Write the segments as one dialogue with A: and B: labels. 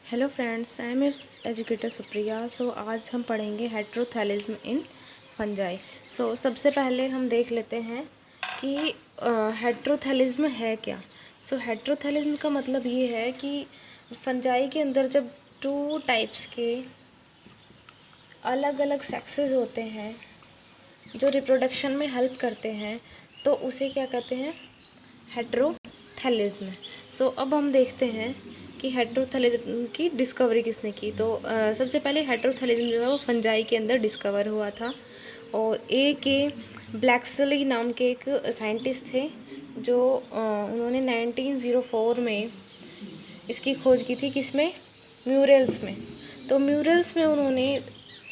A: Hello friends, I am educator Supriya. So आज हम पढ़ेंगे हेट्रोथैलिज्म इन फंजाई। सो सबसे पहले हम देख लेते हैं कि हेट्रोथैलिज्म है क्या। सो हेट्रोथैलिज्म का मतलब ये है कि फंजाई के अंदर जब टू टाइप्स के अलग अलग सेक्सेस होते हैं जो रिप्रोडक्शन में हेल्प करते हैं तो उसे क्या कहते हैं, हेट्रोथैलिज्म। सो अब हम देखते हैं कि हेट्रोथैलिज्म की डिस्कवरी किसने की। तो सबसे पहले हेट्रोथैलिज्म जो है वो फंजाई के अंदर डिस्कवर हुआ था और के ब्लैक्सली नाम के एक साइंटिस्ट थे जो उन्होंने 1904 में इसकी खोज की थी। किसमें? म्यूरल्स में। तो म्यूरल्स में उन्होंने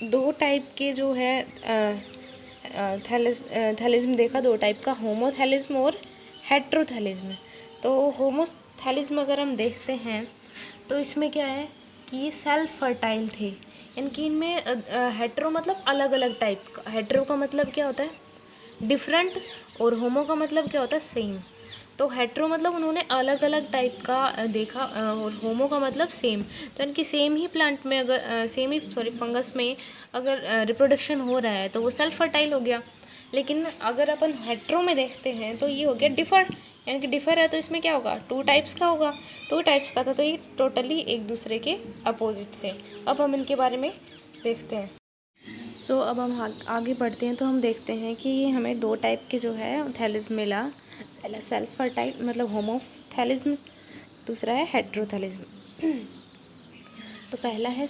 A: दो टाइप के जो है थैलिज्म देखा, दो टाइप का, होमोथैलिज्म और हेट्रोथैलिज्म। तो होमोथैलिज्म अगर हम देखते हैं तो इसमें क्या है कि ये सेल्फ फर्टाइल थे। इनकी इनमें हेट्रो मतलब अलग अलग टाइप का, हेट्रो का मतलब क्या होता है डिफरेंट और होमो का मतलब क्या होता है सेम। तो हेट्रो मतलब उन्होंने अलग अलग टाइप का देखा और होमो का मतलब सेम। तो इनकी सेम ही प्लांट में अगर फंगस में अगर रिप्रोडक्शन हो रहा है तो वो सेल्फ फर्टाइल हो गया। लेकिन अगर अपन हेट्रो में देखते हैं तो ये हो गया डिफर, यानी कि डिफर है तो इसमें क्या होगा, टू टाइप्स का होगा। टू टाइप्स का था तो ये टोटली एक दूसरे के अपोजिट थे। अब हम इनके बारे में देखते हैं। सो अब हम आगे बढ़ते हैं तो हम देखते हैं कि हमें दो टाइप के जो है थैलिज्म मिला। पहला सेल्फ फर्टाइल मतलब होमोथैलिज्म, दूसरा है हेट्रोथैलिज्म। तो पहला है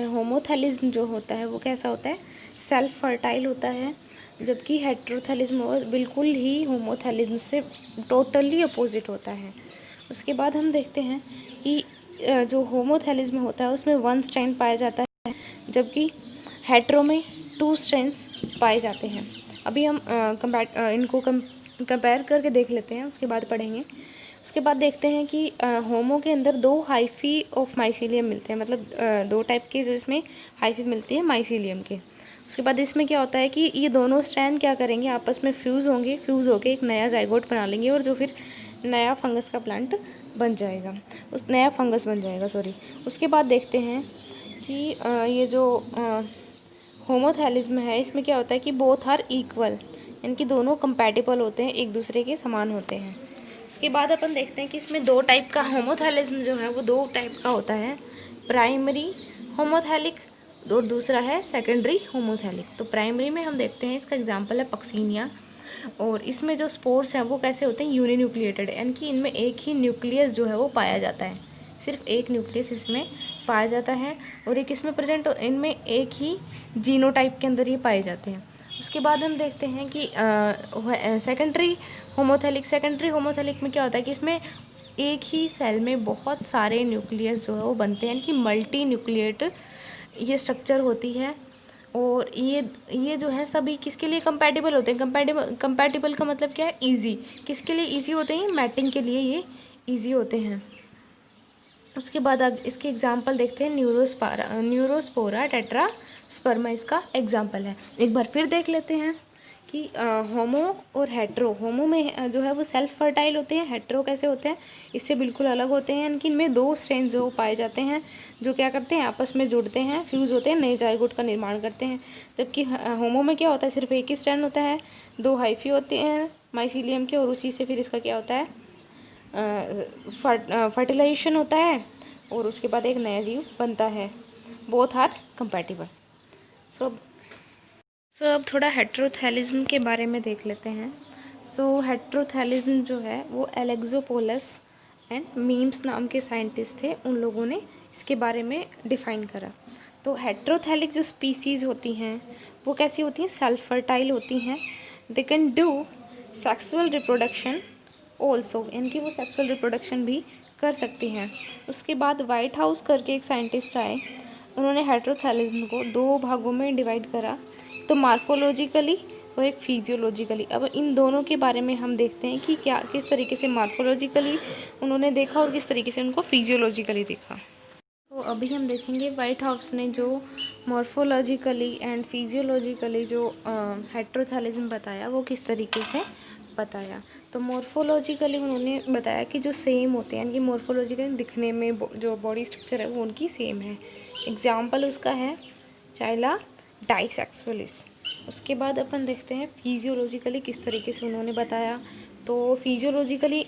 A: होमोथैलिज्म जो होता है वो कैसा होता है, सेल्फ फर्टाइल होता है, जबकि हेट्रोथैलिज्म बिल्कुल ही होमोथैलिज्म से टोटली अपोजिट होता है। उसके बाद हम देखते हैं कि जो होमोथैलिज्म होता है उसमें वन स्ट्रैंड पाया जाता है, जबकि हेट्रो में टू स्ट्रैंड्स पाए जाते हैं। अभी हम इनको कंपेयर करके देख लेते हैं, उसके बाद पढ़ेंगे। उसके बाद देखते हैं कि होमो के अंदर दो हाइफी ऑफ माइसीलियम मिलते हैं, मतलब दो टाइप के जो इसमें हाइफी मिलती है माइसीलियम के। उसके बाद इसमें क्या होता है कि ये दोनों स्ट्रैंड क्या करेंगे, आपस में फ्यूज़ होंगे, फ्यूज़ होके एक नया जाइगोट बना लेंगे और जो फिर नया फंगस का प्लांट बन जाएगा, उस नया फंगस बन जाएगा, सॉरी। उसके बाद देखते हैं कि ये जो होमोथैलिज्म है इसमें क्या होता है कि बोथ आर इक्वल, यानी कि दोनों कंपैटिबल होते हैं, एक दूसरे के समान होते हैं। उसके बाद अपन देखते हैं कि इसमें दो टाइप का होमोथैलिज्म जो है वो दो टाइप का होता है, प्राइमरी होमोथैलिक और दूसरा है सेकेंडरी होमोथैलिक। तो प्राइमरी में हम देखते हैं, इसका एग्जांपल है पक्सीनिया, और इसमें जो स्पोर्स हैं वो कैसे होते हैं, यूनिन्यूक्लिएटेड, यानी कि इनमें एक ही न्यूक्लियस जो है वो पाया जाता है, सिर्फ एक न्यूक्लियस इसमें पाया जाता है और एक इसमें प्रेजेंट, इनमें एक ही जीनोटाइप के अंदर ये पाए जाते हैं। उसके बाद हम देखते हैं कि सेकेंडरी होमोथैलिक में क्या होता है कि इसमें एक ही सेल में बहुत सारे न्यूक्लियस जो है वो बनते हैं, यानी कि मल्टी न्यूक्लिएट ये स्ट्रक्चर होती है। और ये जो है सभी किसके लिए कंपैटिबल होते हैं, कंपैटिबल का मतलब क्या है, इजी। किसके लिए इजी होते हैं, मैटिंग के लिए ये इजी होते हैं। उसके बाद इसके एग्जाम्पल देखते हैं, न्यूरोस्पोरा टेट्रास्पर्मा इसका एग्जाम्पल है। एक बार फिर देख लेते हैं कि होमो और हेट्रो, होमो में जो है वो सेल्फ फर्टाइल होते हैं, हेट्रो कैसे होते हैं, इससे बिल्कुल अलग होते हैं। इनकी इनमें दो स्ट्रेन जो पाए जाते हैं जो क्या करते हैं, आपस में जुड़ते हैं, फ्यूज़ होते हैं, नए जाइगोट का निर्माण करते हैं। जबकि होमो में क्या होता है, सिर्फ एक ही स्ट्रैंड होता है, दो हाइफी होते हैं माइसीलियम के, और उसी से फिर इसका क्या होता है, फर्टिलाइजेशन होता है और उसके बाद एक नया जीव बनता है। Both are compatible. सो अब थोड़ा हेट्रोथैलिज्म के बारे में देख लेते हैं। सो हेट्रोथैलिज्म जो है वो एलेक्सोपोलस एंड मीम्स नाम के साइंटिस्ट थे, उन लोगों ने इसके बारे में डिफ़ाइन करा। तो हेट्रोथैलिक जो स्पीसीज़ होती हैं वो कैसी होती हैं, सेल्फ फर्टाइल होती हैं, they can do sexual reproduction also, यानी कि वो सेक्सुअल रिप्रोडक्शन भी कर सकती हैं। उसके बाद वाइट हाउस करके एक साइंटिस्ट आए, उन्होंने हेट्रोथैलिज्म को दो भागों में डिवाइड करा, तो मार्फोलॉजिकली और एक फिजियोलॉजिकली। अब इन दोनों के बारे में हम देखते हैं कि क्या किस तरीके से मार्फोलॉजिकली उन्होंने देखा और किस तरीके से उनको फिजियोलॉजिकली देखा। तो अभी हम देखेंगे वाइट हाउस ने जो मॉर्फोलॉजिकली एंड फिजियोलॉजिकली जो हेट्रोथैलिज्म बताया वो किस तरीके से बताया। तो मॉर्फोलॉजिकली उन्होंने बताया कि जो सेम होते हैं, यानी कि मॉर्फोलॉजिकली दिखने में जो बॉडी स्ट्रक्चर है वो उनकी सेम है। एग्जाम्पल उसका है चाइला डाइसेक्सुअलिस। उसके बाद अपन देखते हैं फिजियोलॉजिकली किस तरीके से उन्होंने बताया। तो फिजियोलॉजिकली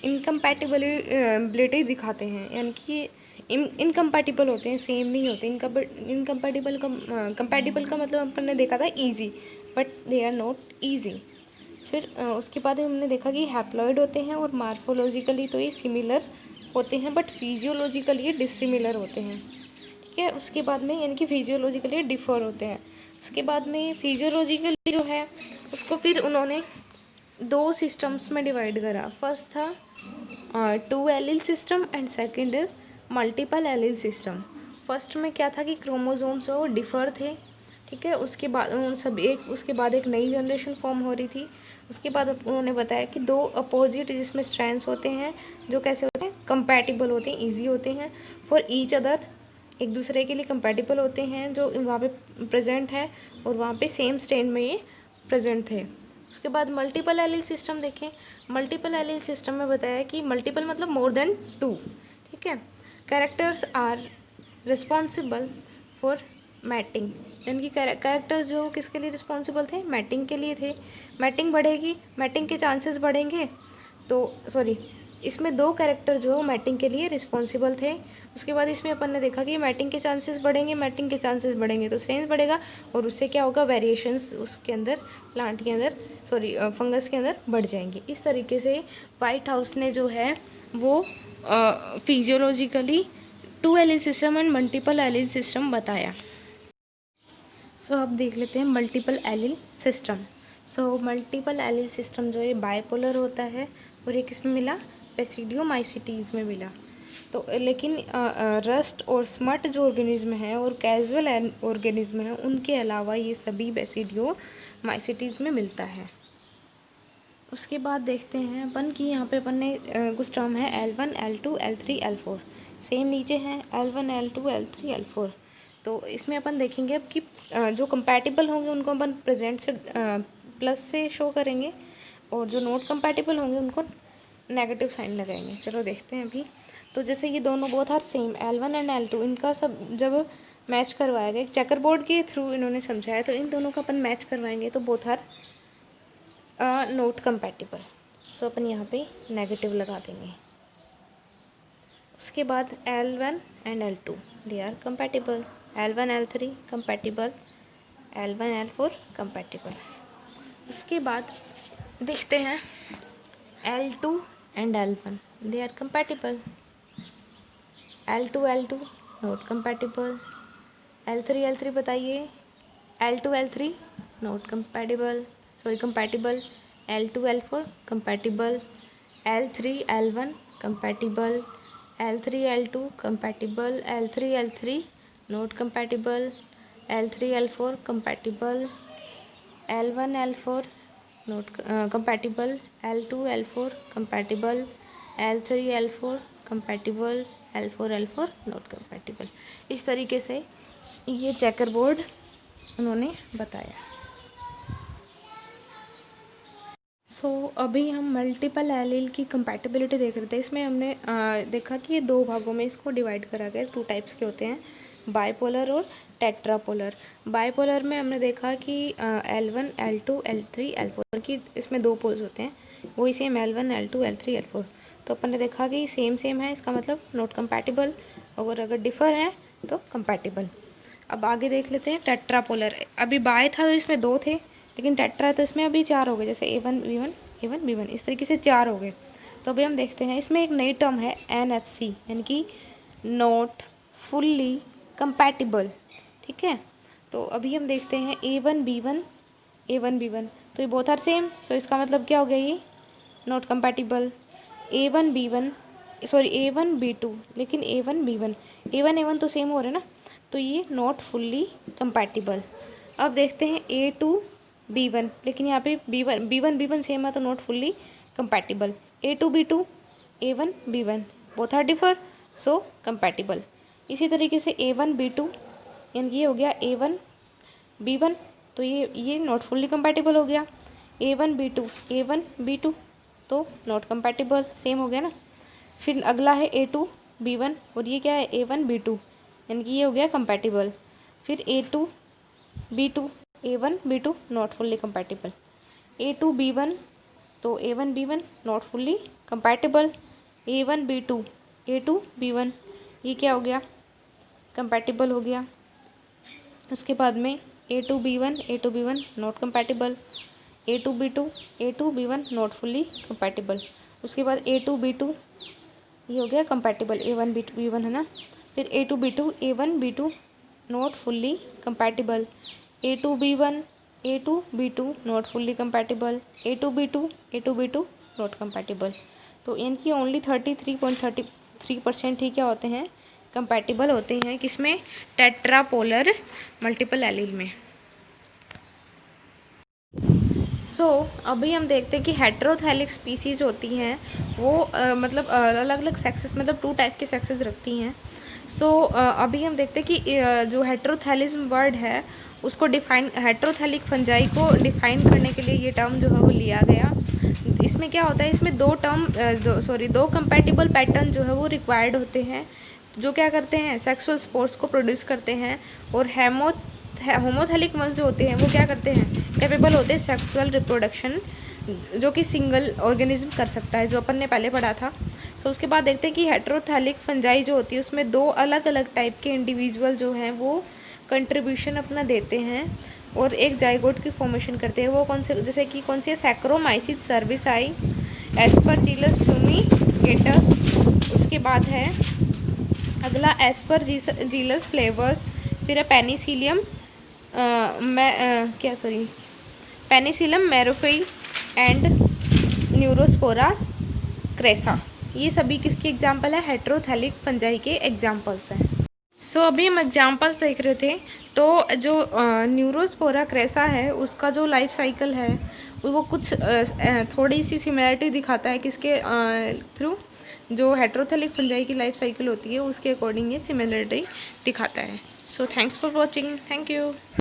A: इनकम्पैटिबिलिटी दिखाते हैं, यानी कि इनकम्पैटिबल होते हैं, सेम नहीं होते। कंपैटिबल का मतलब अपन ने देखा था easy, but they are not easy. फिर उसके बाद हमने देखा कि हैप्लॉइड होते हैं और मार्फोलॉजिकली तो ये सिमिलर होते हैं, बट फिजियोलॉजिकली ये डिसिमिलर होते हैं। ठीक है, उसके बाद में यानी कि फिजियोलॉजिकली डिफर होते हैं। उसके बाद में फिजियोलॉजिकली जो है उसको फिर उन्होंने 2 सिस्टम्स में डिवाइड करा। फर्स्ट था 2 allele system and second is multiple allele system. First में क्या था कि क्रोमोसोम्स जो डिफ़र थे, ठीक है। उसके बाद उन सब उसके बाद एक नई जनरेशन फॉर्म हो रही थी। उसके बाद उन्होंने बताया कि 2 अपोजिट जिसमें स्ट्रैंड्स होते हैं जो कैसे होते हैं, कंपैटिबल होते हैं, ईजी होते हैं फॉर ईच अदर, एक दूसरे के लिए कंपैटिबल होते हैं, जो वहाँ पे प्रेजेंट है और वहाँ पे सेम स्ट्रैंड में ये प्रेजेंट थे। उसके बाद मल्टीपल एलील सिस्टम देखें। मल्टीपल एलील सिस्टम में बताया कि मल्टीपल मतलब मोर देन 2, ठीक है। Characters are responsible for mating, यानी कि कैरेक्टर्स जो किसके लिए रिस्पॉन्सिबल थे, मैटिंग के लिए थे। मैटिंग बढ़ेगी, मैटिंग के चांसेस बढ़ेंगे, तो सॉरी इसमें 2 कैरेक्टर जो मैटिंग के लिए रिस्पॉन्सिबल थे। उसके बाद इसमें अपन ने देखा कि मैटिंग के चांसेस बढ़ेंगे, मैटिंग के चांसेस बढ़ेंगे तो स्ट्रेंथ बढ़ेगा, और उससे क्या होगा, वेरिएशंस उसके अंदर, प्लांट के अंदर फंगस के अंदर बढ़ जाएंगी। इस तरीके से व्हाइट हाउस ने जो है वो physiologically 2 allele system and multiple allele system बताया। सो अब देख लेते हैं multiple allele system. So multiple allele system जो है बाइपोलर होता है, और एक इसमें मिला बेसिडियोमाइसिटीज़ में मिला। तो लेकिन रस्ट और स्मट जो ऑर्गेनिज्म है और कैजुअल ऑर्गेनिज्म है उनके अलावा ये सभी बेसिडियोमाइसिटीज़ में मिलता है। उसके बाद देखते हैं अपन कि यहाँ पे अपन ने कुछ टर्म है L1, L2, L3, L4, same नीचे हैं L1, L2, L3, L4। तो इसमें अपन देखेंगे अब कि जो कंपैटिबल होंगे उनको अपन प्रेजेंट से प्लस से शो करेंगे, और जो नॉट कंपैटिबल होंगे उनको नेगेटिव साइन लगाएंगे। चलो देखते हैं अभी। तो जैसे ये दोनों both are same L1 and L2, इनका सब जब मैच करवाया गया चेकर बोर्ड के थ्रू इन्होंने समझाया, तो इन दोनों का अपन मैच करवाएंगे तो both are not compatible. So अपन यहाँ पे नेगेटिव लगा देंगे। उसके बाद L1 and L2 they are compatible, L1 L3 compatible, L1 L4 compatible. उसके बाद देखते हैं L2 and L1 they are compatible, L2 L2 not compatible, L3 L3 बताइए, L2 L3 not compatible, compatible, L2 L4 compatible, L3 L1 compatible, L3 L2 compatible, L3 L3 not compatible, L3 L4 compatible, L1 L4 not compatible, L2 L4 compatible, L3 L4 compatible, L4 L4 not compatible. इस तरीके से ये checker board उन्होंने बताया। सो अभी हम multiple allele की compatibility देख रहे थे। इसमें हमने देखा कि ये 2 भागों में इसको डिवाइड करा गया। 2 टाइप्स के होते हैं, बाइपोलर और टेट्रापोलर। बाइपोलर में हमने देखा कि L1 L2 L3 L4 की इसमें 2 पोल्स होते हैं, वही same L1 L2 L3 L4। तो अपन ने देखा कि सेम है, इसका मतलब नॉट कंपैटिबल, और अगर डिफ़र है तो कंपैटिबल। अब आगे देख लेते हैं टेट्रापोलर। अभी बाय था तो इसमें 2 थे, लेकिन टेट्रा है तो इसमें अभी 4 हो गए, जैसे A1 B1 A1 B1, इस तरीके से 4 हो गए। तो अभी हम देखते हैं इसमें एक नई टर्म है NFC, यानी कि नॉट फुल्ली कंपैटिबल, ठीक है। तो अभी हम देखते हैं A1 B1 A1 B1, तो ये बोथ आर सेम, सो इसका मतलब क्या हो गया, ये not compatible. A1 B1 A1 B2, लेकिन A1 B1 A1 A1 तो सेम हो रहे ना, तो ये नॉट फुल्ली कंपैटिबल। अब देखते हैं A2 B1, लेकिन यहाँ पे B1 B1 सेम है तो not fully compatible. A2 B2 A1 B1 both are differ, so compatible. इसी तरीके से A1 B2, यानी ये हो गया A1 B1, तो ये नॉट फुल्ली कंपैटिबल हो गया। A1 B2 A1 B2, तो तो नॉट कंपैटिबल, सेम हो गया ना। फिर अगला है A2B1 और ये क्या है A1B2, यानी कि ये हो गया कंपैटिबल। फिर A2B2, A1B2 not fully compatible. A2B1 तो A1B1 not fully compatible. A1B2 A2B1 ये क्या हो गया कंपैटिबल हो गया। उसके बाद में A2B1 not compatible. A2B1 not fully compatible. उसके बाद A2B2 ये हो गया कंपैटिबल, A1B1 है ना। फिर A2B2 not fully compatible. A2B2 not fully compatible. A2B2 not compatible. तो इनकी ओनली 33.33% ही क्या होते हैं कंपैटिबल होते हैं, किसमें टेट्रापोलर मल्टीपल एलील में। अभी हम देखते हैं कि हेटेरोथैलिक स्पीसीज होती हैं वो मतलब अलग अलग सेक्सेस, मतलब 2 टाइप के सेक्सेस रखती हैं। अभी हम देखते हैं कि जो हेटेरोथैलिज्म वर्ड है उसको डिफाइन, हेटेरोथैलिक फंजाई को डिफाइन करने के लिए ये टर्म जो है वो लिया गया। इसमें क्या होता है, इसमें दो कंपैटिबल पैटर्न जो है वो रिक्वायर्ड होते हैं, जो क्या करते हैं सेक्सुअल स्पोर्स को प्रोड्यूस करते हैं। और होमोथैलिक वंस जो होते हैं वो क्या करते हैं, कैपेबल होते हैं सेक्सुअल रिप्रोडक्शन, जो कि सिंगल ऑर्गेनिज्म कर सकता है, जो अपन ने पहले पढ़ा था। उसके बाद देखते हैं कि हेटेरोथैलिक फंजाई जो होती है उसमें 2 अलग अलग टाइप के इंडिविजुअल जो हैं वो कंट्रीब्यूशन अपना देते हैं और एक जाइगोट की फॉर्मेशन करते हैं। वो कौन से, जैसे कि कौन सी है, सैक्रोमाइसिस सर्विसाई, एस्परजिलस फ्यूमिगेटस। उसके बाद है अगला एस्परजिलस फ्लेवर्स। फिर है पेनिसिलम मैरोफी एंड न्यूरोस्पोरा क्रेसा। ये सभी किसके एग्जाम्पल है, हेटेरोथैलिक फंजाई के एग्जाम्पल्स हैं। अभी हम एग्जाम्पल्स देख रहे थे। तो जो न्यूरोस्पोरा क्रेसा है उसका जो लाइफ साइकिल है वो कुछ थोड़ी सी सिमिलरिटी दिखाता है, किसके थ्रू, जो हेटेरोथैलिक फंजाई की लाइफ साइकिल होती है उसके अकॉर्डिंग ये सिमिलरिटी दिखाता है। Thanks for watching, thank you.